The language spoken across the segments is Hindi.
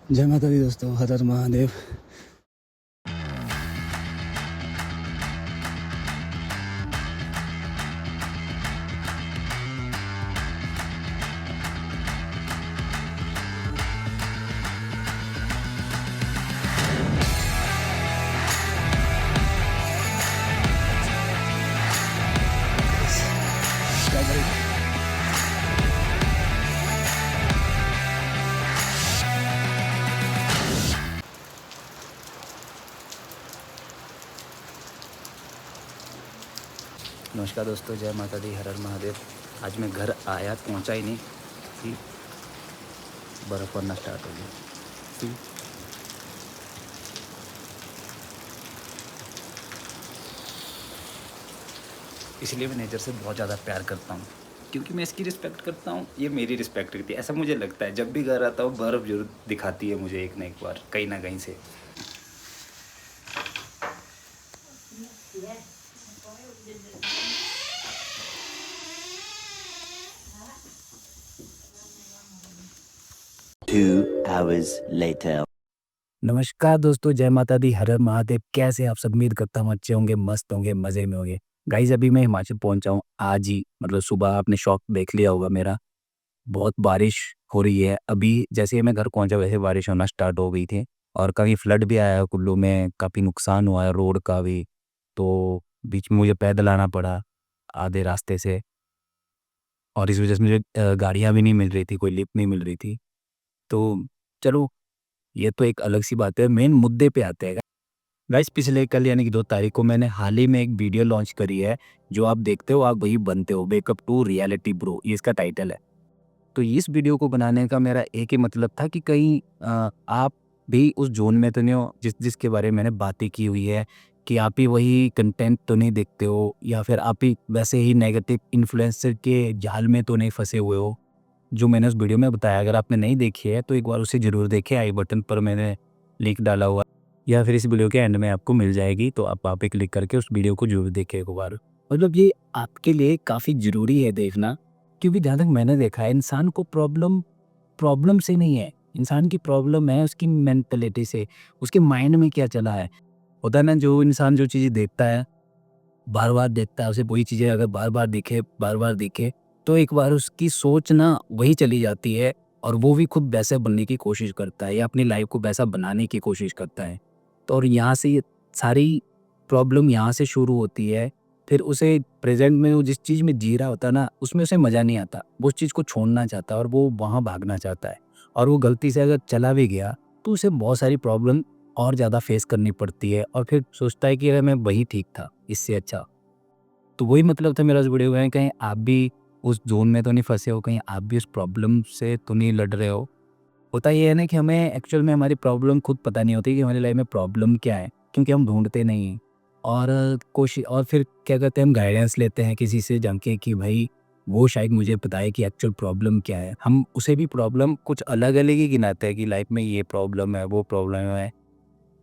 जय माता दी दोस्तों, हर हर महादेव। क्या करें? नमस्कार दोस्तों, जय माता दी, हर हर महादेव। आज मैं घर आया, पहुंचा ही नहीं कि बर्फ़ पड़ना स्टार्ट हो गई। सी इसलिए मैं नेचर से बहुत ज़्यादा प्यार करता हूँ, क्योंकि मैं इसकी रिस्पेक्ट करता हूँ, ये मेरी रिस्पेक्ट करती है। ऐसा मुझे लगता है, जब भी घर आता हूँ बर्फ़ जरूर दिखाती है मुझे एक ना एक बार, कहीं ना कहीं से। Two hours later. नमस्कार दोस्तों, जय माता दी, हर हर महादेव। कैसे आप सब? उम्मीद करता हूँ अच्छे होंगे, मस्त होंगे, मज़े में होंगे। गाइस, अभी मैं हिमाचल पहुंचा हूँ आज ही, मतलब सुबह। आपने शौक देख लिया होगा मेरा। बहुत बारिश हो रही है। अभी जैसे ही मैं घर पहुंचा वैसे बारिश होना स्टार्ट हो गई थी, और काफ़ी फ्लड भी आया है कुल्लू में, काफ़ी नुकसान हुआ है रोड का भी। तो बीच में मुझे पैदल आना पड़ा आधे रास्ते से, और इस वजह से मुझे गाड़ियाँ भी नहीं मिल रही थी, कोई लिफ्ट नहीं मिल रही थी। तो चलो, ये तो एक अलग सी बात है। मेन मुद्दे पे आते हैं। गाइस, पिछले कल यानी कि 2 तारीख को मैंने हाल ही में एक वीडियो लॉन्च करी है। जो आप देखते हो आप वही बनते हो, वेकअप टू रियलिटी ब्रो, ये इसका टाइटल है। तो इस वीडियो को बनाने का मेरा एक ही मतलब था कि कहीं आप भी उस ज़ोन में तो नहीं हो जिसके बारे में मैंने बातें की हुई है, कि आप ही वही कंटेंट तो नहीं देखते हो, या फिर आप ही वैसे ही नेगेटिव इन्फ्लुएंसर के जाल में तो नहीं फँसे हुए हो, जो मैंने उस वीडियो में बताया। अगर आपने नहीं देखी है तो एक बार उसे ज़रूर देखें। आई बटन पर मैंने लिंक डाला हुआ है, या फिर इस वीडियो के एंड में आपको मिल जाएगी, तो आप वहाँ पे क्लिक करके उस वीडियो को ज़रूर देखें एक बार। मतलब ये आपके लिए काफ़ी ज़रूरी है देखना, क्योंकि जहाँ तक मैंने देखा है, इंसान को प्रॉब्लम प्रॉब्लम से नहीं है। इंसान की प्रॉब्लम है उसकी मेंटालिटी से, उसके माइंड में क्या चला है। होता है ना, जो इंसान जो चीज़ें देखता है, बार-बार देखता है, उसे वही चीज़ें अगर बार-बार दिखे, तो एक बार उसकी सोच ना वही चली जाती है, और वो भी खुद वैसा बनने की कोशिश करता है, या अपनी लाइफ़ को वैसा बनाने की कोशिश करता है। तो और यहाँ से ये सारी प्रॉब्लम यहाँ से शुरू होती है। फिर उसे प्रेज़ेंट में वो जिस चीज़ में जी रहा होता है ना, उसमें उसे मज़ा नहीं आता। वो उस चीज़ को छोड़ना चाहता है, और वो वहाँ भागना चाहता है। और वो गलती से अगर चला भी गया, तो उसे बहुत सारी प्रॉब्लम और ज़्यादा फेस करनी पड़ती है, और फिर सोचता है कि अगर मैं वही ठीक था, इससे अच्छा। तो वही मतलब था मेरा इस वीडियो का, कहीं आप भी उस ज़ोन में तो नहीं फँसे हो, कहीं आप भी उस प्रॉब्लम से तो नहीं लड़ रहे हो। होता ये है ना कि हमें एक्चुअल में हमारी प्रॉब्लम खुद पता नहीं होती कि हमारी लाइफ में प्रॉब्लम क्या है, क्योंकि हम ढूँढते नहीं हैं। और कोशिश, और फिर क्या करते हैं, हम गाइडेंस लेते हैं किसी से जाके कि भाई वो शायद मुझे बताए कि एक्चुअल प्रॉब्लम क्या है। हम उसे भी प्रॉब्लम कुछ अलग-अलग ही गिनाते हैं कि लाइफ में ये प्रॉब्लम है, वो प्रॉब्लम है।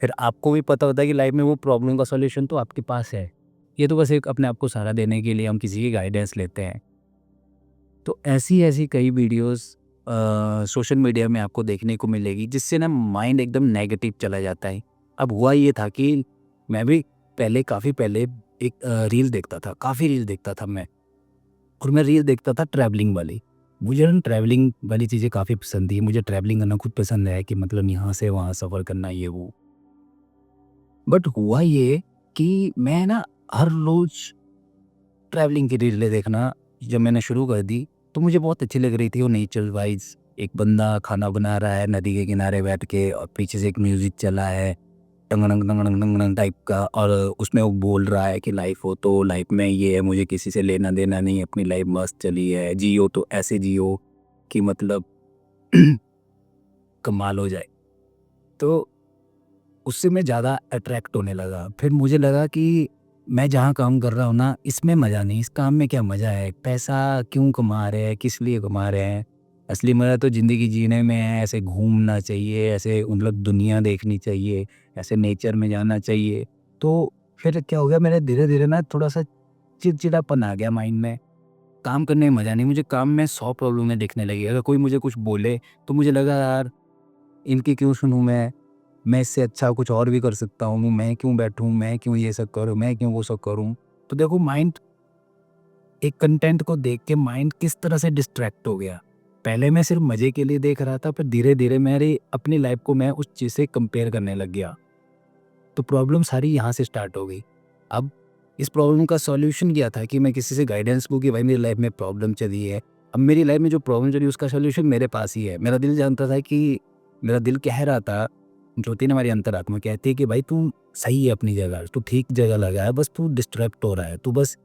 फिर आपको भी पता होता है कि लाइफ में वो प्रॉब्लम का सॉल्यूशन तो आपके पास है। ये तो बस एक अपने आप को सहारा देने के लिए हम किसी की गाइडेंस लेते हैं। तो ऐसी-ऐसी कई वीडियोज़ सोशल मीडिया में आपको देखने को मिलेगी, जिससे ना माइंड एकदम नेगेटिव चला जाता है। अब हुआ ये था कि मैं भी पहले, काफ़ी पहले एक रील देखता था, काफ़ी रील देखता था मैं। और मैं रील देखता था ट्रैवलिंग वाली। मुझे ना ट्रैवलिंग वाली चीज़ें काफ़ी पसंद थी। मुझे ट्रैवलिंग करना खुद पसंद है, कि मतलब यहाँ से वहाँ सफ़र करना, ये वो। बट हुआ ये कि मैं ना हर रोज़ ट्रैवलिंग की रीलें देखना जब मैंने शुरू कर दी, तो मुझे बहुत अच्छी लग रही थी वो नेचर वाइज़। एक बंदा खाना बना रहा है नदी के किनारे बैठ के, और पीछे से एक म्यूज़िक चला है, टंगड़ंग टंगड़ंग टंगड़ंग टाइप का, और उसमें वो बोल रहा है कि लाइफ़ हो तो लाइफ़ में ये है, मुझे किसी से लेना-देना नहीं, अपनी लाइफ़ मस्त चली है, जियो तो ऐसे जियो कि मतलब कमाल हो जाए। तो उससे मैं ज़्यादा अट्रैक्ट होने लगा। फिर मुझे लगा कि मैं जहाँ काम कर रहा हूँ ना, इसमें मज़ा नहीं, इस काम में क्या मज़ा है? पैसा क्यों कमा रहे हैं? किस लिए कमा रहे हैं? असली मज़ा तो ज़िंदगी जीने में है, ऐसे घूमना चाहिए, ऐसे मतलब दुनिया देखनी चाहिए, ऐसे नेचर में जाना चाहिए। तो फिर क्या हो गया, मेरे धीरे-धीरे ना थोड़ा-सा चिड़चिड़ापन आ गया माइंड में। काम करने में मज़ा नहीं, मुझे काम में 100 प्रॉब्लमें दिखने लगी। अगर कोई मुझे कुछ बोले, तो मुझे लगा यार, इनकी क्यों सुनूँ मैं इससे अच्छा कुछ और भी कर सकता हूँ, मैं क्यों बैठूँ, मैं क्यों ये सब करूँ, मैं क्यों वो सब करूँ। तो देखो माइंड एक कंटेंट को देख के माइंड किस तरह से डिस्ट्रैक्ट हो गया। पहले मैं सिर्फ मज़े के लिए देख रहा था, फिर धीरे-धीरे मेरी अपनी लाइफ़ को मैं उस चीज़ से कंपेयर करने लग गया। तो प्रॉब्लम सारी यहाँ से स्टार्ट हो गई। अब इस प्रॉब्लम का सॉल्यूशन क्या था कि मैं किसी से गाइडेंस लूँ कि भाई मेरी लाइफ़ में प्रॉब्लम चल रही है। अब मेरी लाइफ़ में जो प्रॉब्लम चल रही है उसका सॉल्यूशन मेरे पास ही है। मेरा दिल जानता था कि मेरा दिल कह रहा था, जो होती है ना हमारी अंतरात्मा कहती है कि भाई तू सही है अपनी जगह, तू ठीक जगह लगा है, बस तू डिस्ट्रैक्ट हो रहा है। तू बस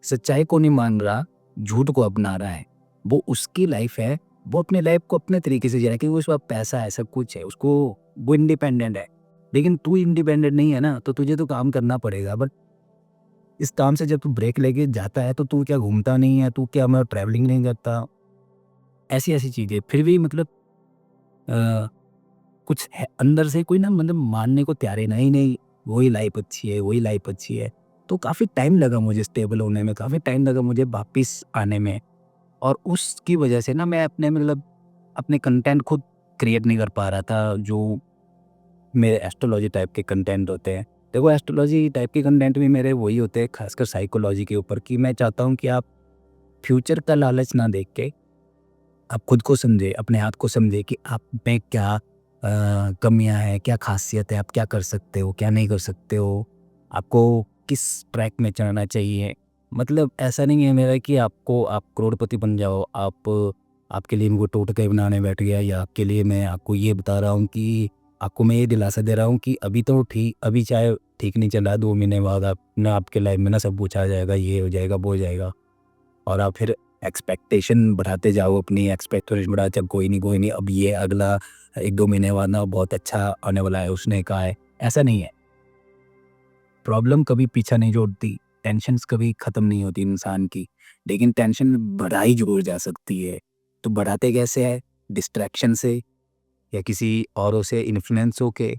सच्चाई को नहीं मान रहा, झूठ को अपना रहा है। वो उसकी लाइफ़ है, वो अपनी लाइफ़ को अपने तरीके से जी रहा है क्योंकि उसके पास पैसा है, सब कुछ है, उसको वो इंडिपेंडेंट है। लेकिन तू इंडिपेंडेंट नहीं है ना, तो तुझे तो काम करना पड़ेगा। बट इस काम से जब तू ब्रेक लेके जाता है, तो तू क्या घूमता नहीं है, तू क्या मतलब ट्रैवलिंग नहीं करता, ऐसी-ऐसी चीज़ें। फिर भी मतलब अ, कुछ है अंदर से कोई ना मतलब मानने को तैयार है, नहीं, वही लाइफ़ अच्छी है, वही लाइफ़ अच्छी है। तो काफ़ी टाइम लगा मुझे स्टेबल होने में, काफ़ी टाइम लगा मुझे वापिस आने में। और उसकी वजह से ना मैं अपने मतलब अपने कंटेंट खुद क्रिएट नहीं कर पा रहा था, जो मेरे एस्ट्रोलॉजी टाइप के कंटेंट होते हैं। देखो एस्ट्रोलॉजी टाइप के कंटेंट भी मेरे वही होते हैं, खासकर साइकोलॉजी के ऊपर, कि मैं चाहता हूँ कि आप फ्यूचर का लालच ना देख के आप खुद को समझें, अपने आप को समझें कि आप में क्या कमियाँ हैं, क्या ख़ासियत है, आप क्या कर सकते हो, क्या नहीं कर सकते हो, आपको किस ट्रैक में चलना चाहिए। मतलब ऐसा नहीं है मेरा कि आप करोड़पति बन जाओ, आपके लिए मैं कोई टोटके बनाने बैठ गया, या आपके लिए मैं आपको ये बता रहा हूँ कि आपको मैं ये दिलासा दे रहा हूँ कि अभी चाहे ठीक नहीं चल रहा है, 2 महीने बाद आप ना आपके लाइफ़ में ना सब कुछ आ जाएगा, ये हो जाएगा, वो हो जाएगा। और आप फिर एक्सपेक्टेशन बढ़ाते जाओ, अपनी एक्सपेक्टेशन बढ़ाते, अब कोई नहीं, अब ये अगला 1-2 महीने बाद ना बहुत अच्छा आने वाला है, उसने कहा है। ऐसा नहीं है। प्रॉब्लम कभी पीछा नहीं छोड़ती, टेंशन्स कभी ख़त्म नहीं होती इंसान की, लेकिन टेंशन बढ़ाई ज़रूर जा सकती है। तो बढ़ाते कैसे हैं? डिस्ट्रैक्शन से, या किसी औरों से इन्फ्लुएंस होके।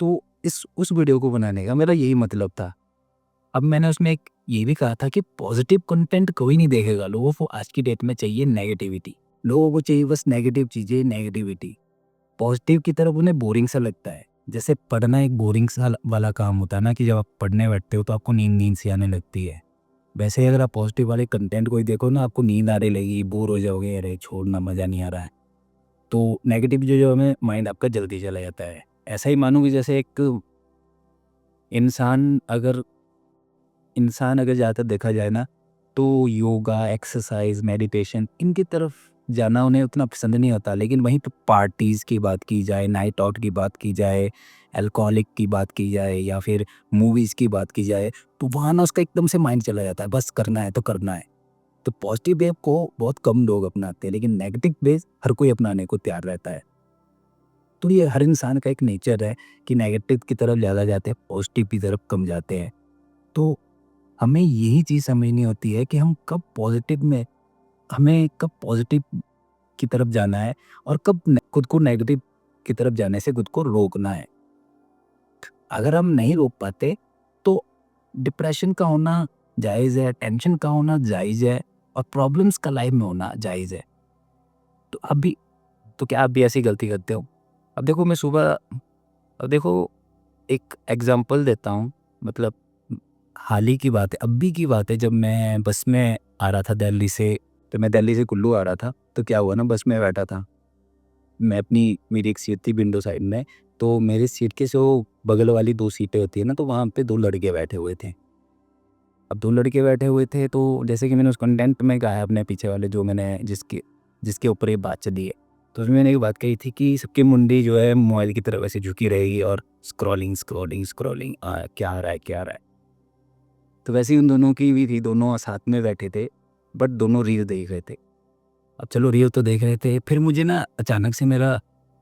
तो इस उस वीडियो को बनाने का मेरा यही मतलब था। अब मैंने उसमें एक ये भी कहा था कि पॉजिटिव कंटेंट कोई नहीं देखेगा, लोगों को आज की डेट में चाहिए नेगेटिविटी। लोगों को चाहिए बस नेगेटिव चीज़ें, नेगेटिविटी। पॉजिटिव की तरफ उन्हें बोरिंग सा लगता है। जैसे पढ़ना एक बोरिंग सा वाला काम होता है ना, कि जब आप पढ़ने बैठते हो तो आपको नींद सी आने लगती है। वैसे ही अगर आप पॉजिटिव वाले कंटेंट कोई देखो ना, आपको नींद आने लगेगी, बोर हो जाओगे, अरे छोड़ना, मज़ा नहीं आ रहा है। तो नेगेटिव जो हमें माइंड आपका जल्दी चला जाता है। ऐसा ही मानो कि जैसे एक इंसान अगर इंसान अगर ज़्यादातर देखा जाए ना, तो योगा, एक्सरसाइज़, मेडिटेशन इनकी तरफ जाना उन्हें उतना पसंद नहीं होता। लेकिन वहीं पे पार्टीज़ की बात की जाए, नाइट आउट की बात की जाए, अल्कोहलिक की बात की जाए, या फिर मूवीज़ की बात की जाए, तो वहाँ ना उसका एकदम से माइंड चला जाता है, बस करना है तो करना है। तो पॉजिटिव वेव को बहुत कम लोग अपनाते हैं, लेकिन नेगेटिव वेव हर कोई अपनाने को तैयार रहता है। तो ये हर इंसान का एक नेचर है कि नेगेटिव की तरफ ज़्यादा जाते हैं, पॉजिटिव की तरफ कम जाते हैं। तो हमें यही चीज़ समझनी होती है कि हमें कब पॉजिटिव की तरफ जाना है, और कब खुद को नेगेटिव की तरफ जाने से खुद को रोकना है। अगर हम नहीं रोक पाते तो डिप्रेशन का होना जायज़ है, टेंशन का होना जायज़ है, और प्रॉब्लम्स का लाइफ में होना जायज़ है। तो क्या आप भी ऐसी गलती करते हो? अब देखो मैं सुबह अब देखो एक एग्ज़ाम्पल देता हूँ, मतलब हाल ही की बात है, अभी की बात है, जब मैं बस में आ रहा था दिल्ली से, तो मैं दिल्ली से कुल्लू आ रहा था, तो क्या हुआ ना, बस में बैठा था। मेरी एक सीट थी विंडो साइड में, तो मेरी सीट के जो बगल वाली 2 सीटें होती है ना, तो वहाँ पे 2 लड़के बैठे हुए थे। अब 2 लड़के बैठे हुए थे, तो जैसे कि मैंने उस कंटेंट में कहा है अपने पीछे वाले, जो मैंने जिसके जिसके ऊपर ये बात चली है, तो उसमें मैंने एक बात कही थी कि सबकी मुंडी जो है मोबाइल की तरफ ऐसे झुकी रहेगी, और स्क्रॉलिंग, स्क्रॉलिंग, स्क्रॉलिंग, क्या आ रहा है, क्या आ रहा है। तो वैसे ही उन दोनों की भी थी, दोनों साथ में बैठे थे, बट दोनों रील देख रहे थे। अब चलो रील तो देख रहे थे, फिर मुझे ना अचानक से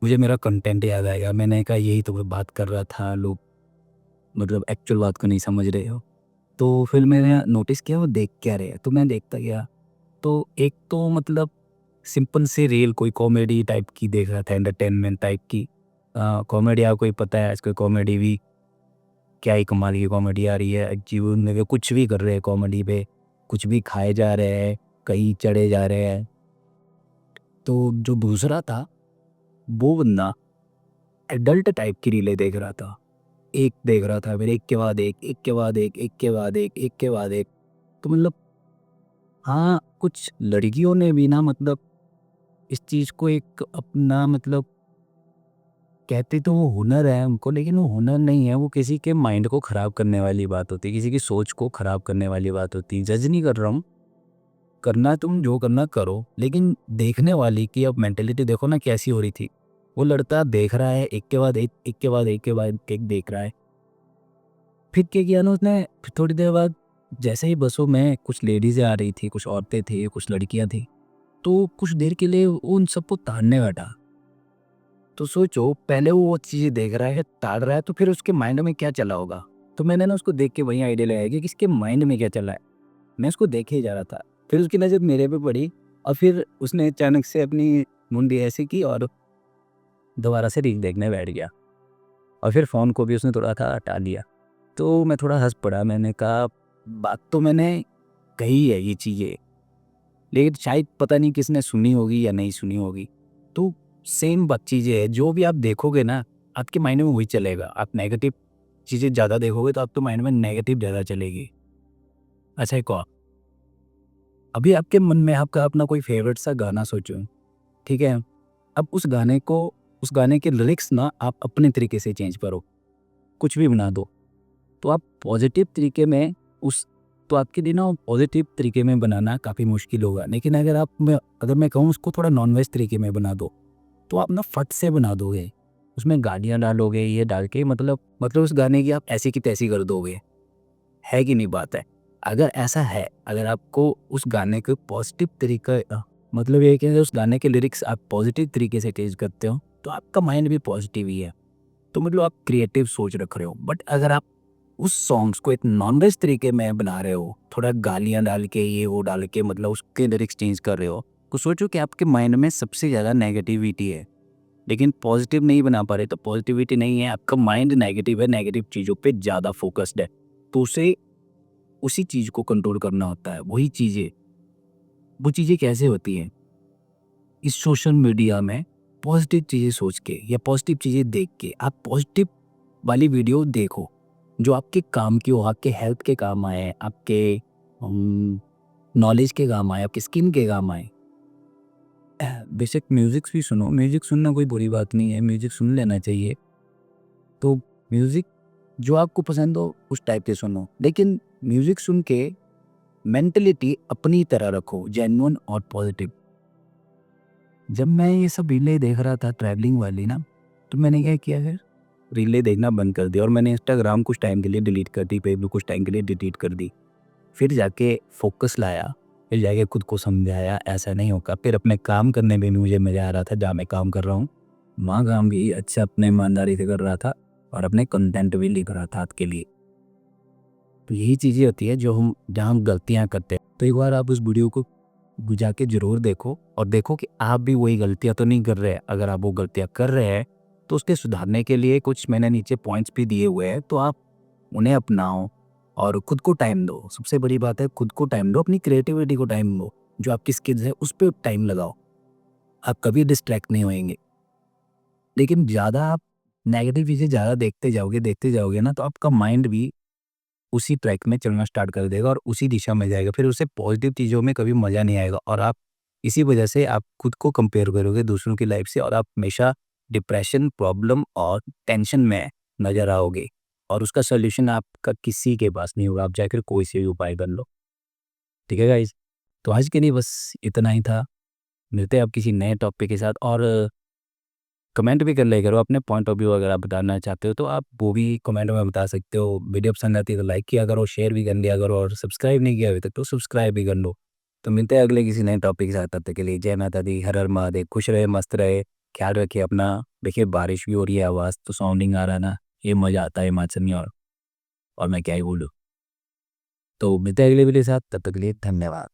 मुझे मेरा कंटेंट याद आएगा। मैंने कहा यही तो मैं बात कर रहा था, लोग मतलब एक्चुअल बात को नहीं समझ रहे हो। तो फिर मैंने नोटिस किया वो देख क्या रहे हैं, तो मैं देखता गया। तो एक तो मतलब सिंपल सी रील कोई कॉमेडी टाइप की देख रहा था, एंटरटेनमेंट टाइप की। कॉमेडी आपको ही पता है, आजकल कॉमेडी भी क्या ही कमाल की कॉमेडी आ रही है। जीवन में वो कुछ भी कर रहे हैं कॉमेडी पे, कुछ भी खाए जा रहे हैं, कहीं चढ़े जा रहे हैं। तो जो दूसरा था, वो बंदा एडल्ट टाइप की रीलें देख रहा था। एक देख रहा था, फिर एक के बाद एक के बाद एक के बाद एक के बाद एक। तो मतलब हाँ, कुछ लड़कियों ने भी ना मतलब इस चीज़ को एक अपना मतलब कहते तो वो हुनर है उनको, लेकिन वो हुनर नहीं है, वो किसी के माइंड को ख़राब करने वाली बात होती है, किसी की सोच को ख़राब करने वाली बात होती है। जज नहीं कर रहा हूँ, करना तुम जो करना करो, लेकिन देखने वाली की अब मेंटालिटी देखो ना कैसी हो रही थी। वो लड़का देख रहा है एक के बाद एक के बाद एक के बाद एक देख रहा है। फिर क्या किया ना उसने, फिर थोड़ी देर बाद जैसे ही बसों में कुछ लेडीज़ें आ रही थी, कुछ औरतें थी, कुछ लड़कियाँ थी, तो कुछ देर के लिए वो उन सबको ताड़ने बैठा। तो सोचो पहले वो चीज़ें देख रहा है, ताड़ रहा है, तो फिर उसके माइंड में क्या चला होगा? तो मैंने ना उसको देख के वही आइडिया लगाया कि इसके माइंड में क्या चला है। मैं उसको देखे ही जा रहा था। फिर उसकी नज़र मेरे पे पड़ी और फिर उसने अचानक से अपनी मुंडी ऐसे की और दोबारा से रील देखने बैठ गया और फिर फ़ोन को भी उसने थोड़ा-सा हटा लिया। तो मैं थोड़ा हँस पड़ा, मैंने कहा बात तो मैंने कही है ये चीज़ें, लेकिन शायद पता नहीं किसने सुनी होगी या नहीं सुनी होगी। तो सेम बात चीज़ें हैं, जो भी आप देखोगे ना, आपके माइंड में वही चलेगा। आप नेगेटिव चीज़ें ज़्यादा देखोगे तो आपके माइंड में नेगेटिव ज़्यादा चलेगी। अच्छा एक और, अभी आपके मन में आपका अपना कोई फ़ेवरेट सा गाना सोचो, ठीक है? अब उस गाने के लिरिक्स ना आप अपने तरीके से चेंज करो, कुछ भी बना दो। तो आप पॉज़िटिव तरीके में उस तो आपके लिए ना पॉज़िटिव तरीके में बनाना काफ़ी मुश्किल होगा। लेकिन अगर मैं कहूँ उसको थोड़ा नॉन-वेज तरीके में बना दो, तो आप ना फट से बना दोगे। उसमें गालियाँ डालोगे, ये डाल के मतलब उस गाने की आप ऐसी की तैसी कर दोगे। है कि नहीं बात है? अगर ऐसा है, अगर आपको उस गाने को पॉज़िटिव मतलब ये है कि अगर उस गाने के लिरिक्स आप पॉज़िटिव तरीके से चेंज करते हो, तो आपका माइंड भी पॉज़िटिव ही है। तो मतलब आप क्रिएटिव सोच रख रहे हो। बट अगर आप उस सॉन्ग्स को एक नॉन-वेज तरीके में बना रहे हो, थोड़ा गालियाँ डाल के, ये वो डाल के मतलब उसके लिरिक्स चेंज कर रहे हो, तो सोचो कि आपके माइंड में सबसे ज़्यादा नेगेटिविटी है। लेकिन पॉज़िटिव नहीं बना पा रहे, तो पॉज़िटिविटी नहीं है, आपका माइंड नेगेटिव है, नेगेटिव चीज़ों पे ज़्यादा फ़ोकस्ड है। तो उसे उसी चीज़ को कंट्रोल करना होता है, वही चीज़ें। वो चीज़ें कैसे होती हैं? इस सोशल मीडिया में पॉज़िटिव चीज़ें सोच के या पॉज़िटिव चीज़ें देख के आप पॉज़िटिव वाली वीडियो देखो, जो आपके काम की हो, आपके हेल्थ के काम आए, आपके नॉलेज के काम आए, आपकी स्किन के काम आए। बेशक म्यूज़िक्स भी सुनो, म्यूज़िक सुनना कोई बुरी बात नहीं है, म्यूज़िक सुन लेना चाहिए। तो म्यूज़िक जो आपको पसंद हो उस टाइप के सुनो, लेकिन म्यूज़िक सुन के मेंटालिटी अपनी तरह रखो, जेन्युइन और पॉज़िटिव। जब मैं ये सब रीलें देख रहा था ट्रैवलिंग वाली ना, तो मैंने क्या किया फिर, रीलें देखना बंद कर दिया और मैंने इंस्टाग्राम कुछ टाइम के लिए डिलीट कर दी, फेसबुक कुछ टाइम के लिए डिलीट कर दी। फिर जाके फ़ोकस लाया, फिर जाके खुद को समझाया ऐसा नहीं होगा। फिर अपने काम करने में भी मुझे मज़ा आ रहा था, जहाँ मैं काम कर रहा हूँ, वहाँ काम भी अच्छा अपने ईमानदारी से कर रहा था और अपने कंटेंट भी लिख रहा था आपके लिए। तो यही चीज़ें होती है जो हम जहाँ हम गलतियाँ करते हैं। तो एक बार आप उस वीडियो को जाके ज़रूर देखो और देखो कि आप भी वही गलतियाँ तो नहीं कर रहे हैं। अगर आप वो गलतियाँ कर रहे हैं, तो उसके सुधारने के लिए कुछ मैंने नीचे पॉइंट्स भी दिए हुए हैं, तो आप उन्हें अपनाओ और खुद को टाइम दो। सबसे बड़ी बात है खुद को टाइम दो, अपनी क्रिएटिविटी को टाइम दो। जो आपकी स्किल्स है उस पे टाइम लगाओ। आप कभी डिस्ट्रैक्ट नहीं होएँगे। लेकिन ज़्यादा आप नेगेटिव चीज़ें ज़्यादा देखते जाओगे ना, तो आपका माइंड भी उसी ट्रैक में चलना स्टार्ट कर देगा और उसी दिशा में जाएगा। फिर उसे पॉज़िटिव चीज़ों में कभी मज़ा नहीं आएगा और आप इसी वजह से आप खुद को कंपेयर करोगे दूसरों की लाइफ़ से और आप हमेशा डिप्रेशन, प्रॉब्लम और टेंशन में नज़र आओगे और उसका सॉल्यूशन आपका किसी के पास नहीं होगा। आप जाकर कोई से भी उपाय कर लो। ठीक है गाइज़? तो आज के लिए बस इतना ही था। मिलते हैं अब किसी नए टॉपिक के साथ और कमेंट भी कर लिया करो अपने पॉइंट ऑफ व्यू अगर आप बताना चाहते हो तो आप वो भी कमेंट में बता सकते हो। वीडियो पसंद आती है तो लाइक किया करो, शेयर भी कर लिया करो और सब्सक्राइब नहीं किया अभी तक तो सब्सक्राइब भी कर लो। तो मिलते हैं अगले किसी नए टॉपिक के साथ, तब तक के लिए जय माता दी, हर हर महादेव, खुश रहे, मस्त रहे, ख्याल रखिए अपना। देखिए बारिश भी हो रही है, आवाज़ तो साउंडिंग आ रहा है ना, ये मज़ा आता है हिमाचल में और मैं क्या ही बोलूँ। तो मिलते हैं अगले वीडियो के साथ, तब तक के लिए धन्यवाद।